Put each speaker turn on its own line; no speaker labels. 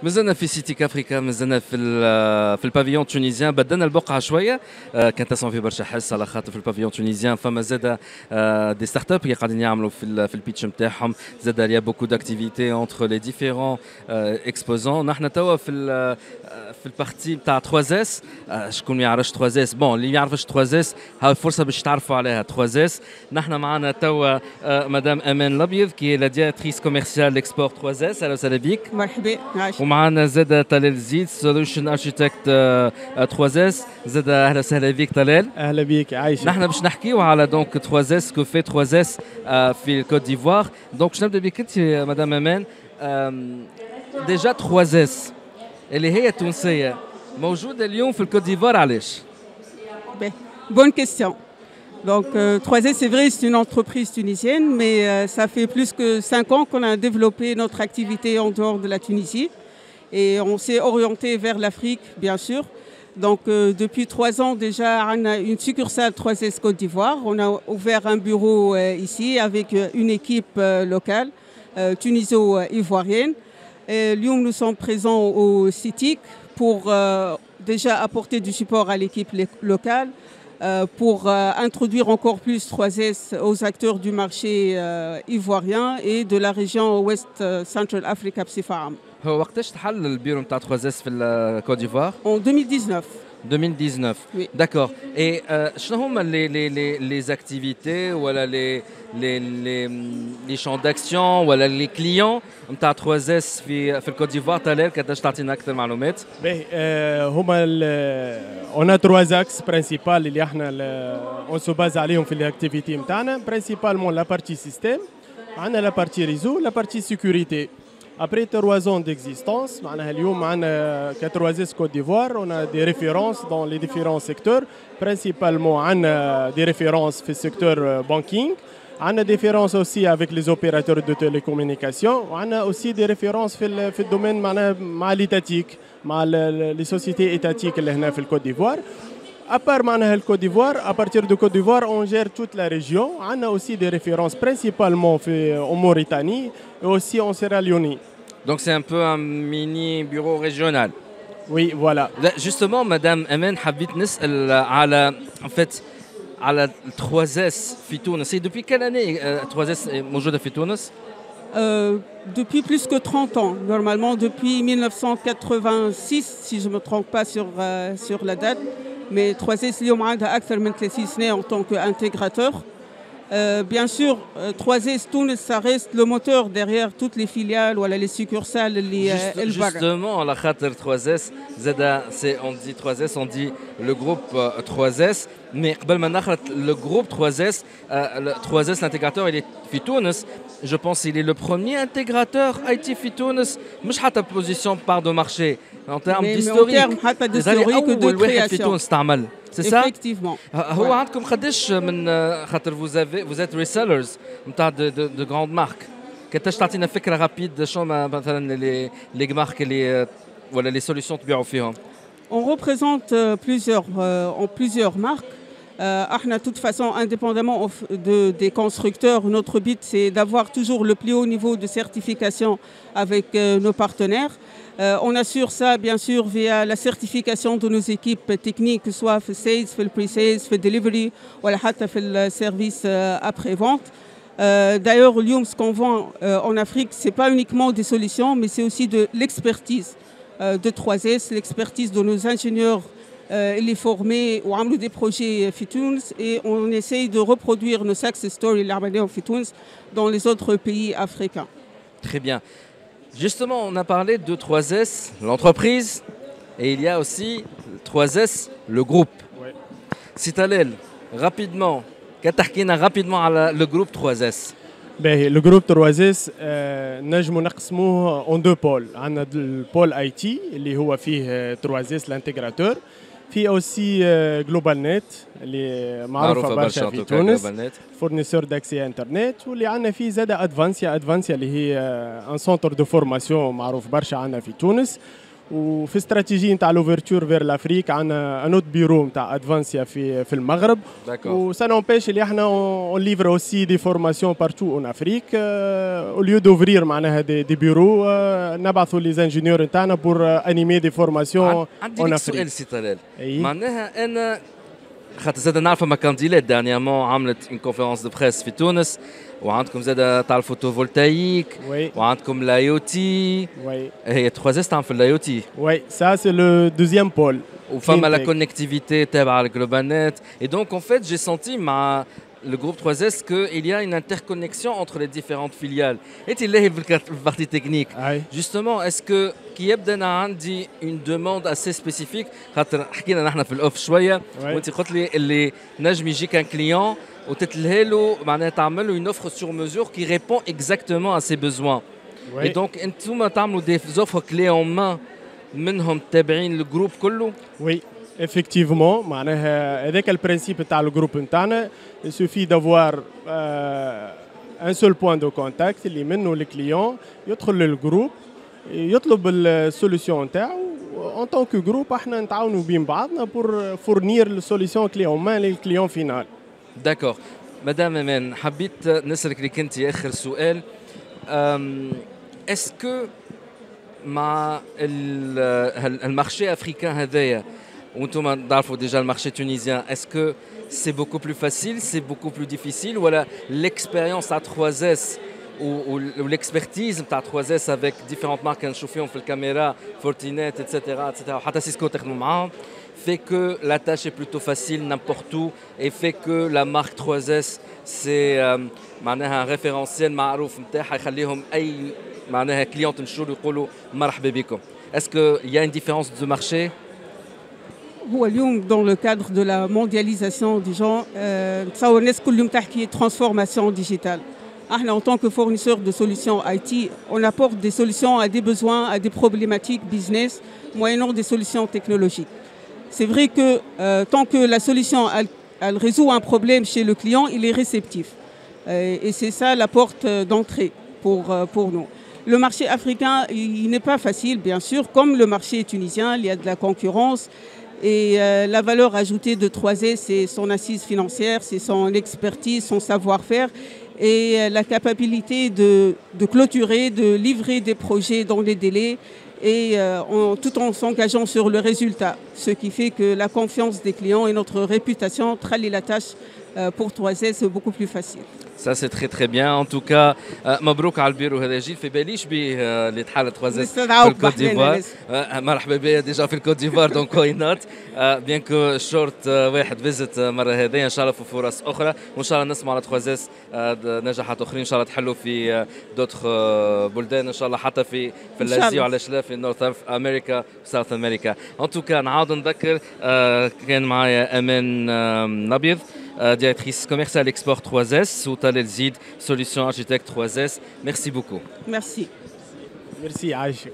مازلنا في سيتيك افريكا، مازلنا في البافيون التونيزيان. بدلنا البقعه شويه، كانت تصنع في برشا حس على خاطر في البافيون التونيزيان فما زاد دي ستارت اب اللي قاعدين يعملوا في البيتش نتاعهم. زاد يا بوكو داكتيفيتي اونتر لي ديفيرون اكسبوزون. نحن توا في البارتي نتاع 3 اس. شكون ما يعرفش 3 اس؟ بون اللي ما يعرفش 3 اس ها فرصه باش تعرفوا عليها 3 اس. نحن معنا توا مدام امان الابيض كي لا ديريكتريس كوميرسيال اكسبورت 3 اس. اهلا وسهلا بك.
مرحبا.
ومعنا زاد طلال زيد سولوشن اركيتكت 3 اس. زاد اهلا وسهلا بك طلال.
اهلا بك عايشه.
نحن باش نحكيو على دونك 3 اس كو في 3 اس في الكوت ديفوار. دونك باش نبدا بك انت مدام امان. ديجا 3 اس اللي هي تونسيه موجوده اليوم في الكوت ديفوار علاش؟
Bonne question. Donc 3S, c'est vrai, c'est une entreprise tunisienne, mais ça fait plus que 5 ans qu'on a développé notre activité en dehors de la Tunisie. Et on s'est orienté vers l'Afrique, bien sûr. Donc depuis 3 ans déjà, on a une succursale 3S Côte d'Ivoire. On a ouvert un bureau ici avec une équipe locale, tuniso-ivoirienne. Nous sommes présents au CITIC pour déjà apporter du support à l'équipe locale, pour introduire encore plus 3S aux acteurs du marché ivoirien et de la région West Central Africa Psifaram.
هو وقتاش تحل البيرو نتاع 3 اس في الكوت ديفوار؟
En 2019.
2019.
Oui.
D'accord. Et شنو هما les activités ولا les champs d'action ولا les clients نتاع 3 اس في الكوت ديفوار؟ طلال كيفاش تعطينا اكثر معلومات؟
هما on a 3 axes principaux اللي احنا on se base عليهم في الاكتيفيتي نتاعنا. principalement la partie système, عندنا la partie réseau, la partie sécurité. Après 3 ans d'existence, à 3S Côte d'Ivoire, on a des références dans les différents secteurs. Principalement, on a des références dans le secteur banking. On a des références aussi avec les opérateurs de télécommunications. On a aussi des références dans le domaine étatique, les sociétés étatiques dans le Côte d'Ivoire. À part le Côte d'Ivoire, à partir de Côte d'Ivoire, on gère toute la région. On a aussi des références principalement en Mauritanie et aussi en Sierra Leone.
Donc c'est un peu un mini bureau régional.
Oui, voilà.
Justement, Madame Amen, حبيت نسأل على en fait على 3S في تونس. Depuis quelle année 3S est موجودة في تونس؟
Depuis plus que 30 ans, normalement depuis 1986, si je ne me trompe pas sur la date. Mais 3S اليوم عندها أكثر من 30 سنة en tant qu'intégrateur. Bien sûr, 3S Tunis, ça reste le moteur derrière toutes les filiales ou les succursales.
Justement, la khater 3S, on dit 3S, on dit le groupe 3S. Mais le groupe 3S, 3S, l'intégrateur, il est في Tunis. Je pense qu'il est le premier intégrateur IT في Tunis. مش حتى position part de marché. En termes d'historique.
En termes d'historique de création.
C'est ça?
Effectivement.
هو عندكم قداش من خاطر vous êtes resellers نتاع de grandes marques. كيفاش تعطينا فكرة rapide شنو مثلا les marques اللي ولا les solutions تبيعوا فيهم؟
On représente plusieurs marques. De toute façon, indépendamment des constructeurs, notre but c'est d'avoir toujours le plus haut niveau de certification avec nos partenaires. On assure ça bien sûr via la certification de nos équipes techniques, soit في sales, في pre-sales, في delivery ou حتى في le service après-vente. D'ailleurs, ce qu'on vend en Afrique, ce n'est pas uniquement des solutions, mais c'est aussi de l'expertise de 3S, l'expertise de nos ingénieurs. Les former ou amener des projets Fitouns et on essaye de reproduire nos success stories en Fitouns dans les autres pays africains.
Très bien. Justement, on a parlé de 3S, l'entreprise, et il y a aussi 3S, le groupe.
Ouais.
Sitalel, rapidement, rapidement le groupe 3S.
Le groupe 3S نجمو نقسموه en 2 pôles. عندنا البول IT اللي هو فيه 3S l'intégrateur. في aussi جلوبال نت اللي معروفه برشا في تونس، فورنيسور داكسي انترنت. واللي عندنا فيه زاده ادفانسيا اللي هي ان سونتر دو فورماسيون معروف برشا عندنا في تونس. وفي استراتيجيه نتاع لوفرتور فير لافريك عندنا ان اوت بيرو نتاع ادفانسيا في المغرب وسا نومبيش اللي احنا اون ليفر اوسي دي فورماسيون بارتو اون افريك او ليو دوفرير معناها دي بيرو نبعثوا لي زانجينيور نتاعنا بور انيمي دي فورماسيون اون افريك.
عندي سؤال سي طلال معناها انا خاطر زاد نعرف ما كانديلات دانيامون عملت اون كونفيرونس دو بريس في تونس وعندكم زاد تاع الفوتوفولتايك وعندكم الاي او تي هي 3 اس تعمل في الاي او تي
وي سا سي لو دوزيام بول
وفما لا كونيكتيفيتي تابعه الجلوبال نت et donc en fait j'ai senti مع le groupe 3S qu'il y a une interconnexion entre les différentes filiales. Et il est la partie technique. Justement, est-ce que qui يبدا عندي une demande assez spécifique خاطر حكينا نحن في الاوف شويه وانت قلت لي اللي نجم يجيك ان كليون وتتلهي له معناها تعمل له une offre sur mesure qui répond exactement à ses besoins. Et donc انتم تعملوا des offres clés en main منهم تابعين الجروب كله.
Oui. Effectivement, معناها هذاك البرانسيب تاع الجروب نتاعنا il suffit d'avoir un seul point de contact اللي منه الكليون يدخل للجروب يطلب السوليسيون نتاعو en tant que groupe احنا نتعاونوا بين بعضنا pour fournir السوليسيون كلي en main للكليون فينال.
D'accord. Madame Emen, حبيت نسألك لك انت آخر سؤال. Est-ce que مع المارشي افريكان هذايا وانتم تعرفوا déjà le marché tunisien, est-ce que c'est beaucoup plus facile, c'est beaucoup plus difficile ou l'expérience à 3S ou l'expertise à 3S avec différentes marques نشوفيهم في الكاميرا Fortinet etc وحتى سيسكو تخدموا معاهم fait que la tâche est plutôt facile n'importe où et fait que la marque 3S c'est معناها un référentiel معروف نتاعها يخليهم اي معناها client تمشوا له يقولوا مرحبا بكم. Est-ce qu'il y a une différence de marché?
هو اليوم dans le cadre de la mondialisation des gens تصور الناس كل يوم تحكي transformation digitale. En tant que fournisseur de solutions IT, on apporte des solutions à des besoins, à des problématiques business, moyennant des solutions technologiques. C'est vrai que tant que la solution elle résout un problème chez le client, il est réceptif. Et c'est ça la porte d'entrée pour nous. Le marché africain, il n'est pas facile, bien sûr. Comme le marché tunisien, il y a de la concurrence. Et la valeur ajoutée de 3S, c'est son assise financière, c'est son expertise, son savoir-faire et la capacité de clôturer, de livrer des projets dans les délais et tout en s'engageant sur le résultat. Ce qui fait que la confiance des clients et notre réputation trahit la tâche pour 3S beaucoup plus facile.
Ça c'est très très bien. En tout cas, مبروك على البيرو هذا جيل في باليش به اللي تحل 3S في الكوت ديفوار. مرحبا بها ديجا في الكوت ديفوار دونك واي نوت. بيان كو شورت واحد فيزيت مرة هذه ان شاء الله في فرص أخرى وان شاء الله نسمع على 3S نجاحات أخرين ان شاء الله تحلوا في دوتر بلدان ان شاء الله حتى في الآسيا وعلاش لا في نورث أمريكا وساوث أمريكا. ان تو كا نعاود نذكر كان معايا أمان نبيض directrice commerciale export 3S ou Talel Zid, solution architecte 3S. Merci beaucoup.
Merci.
Merci Aïcha.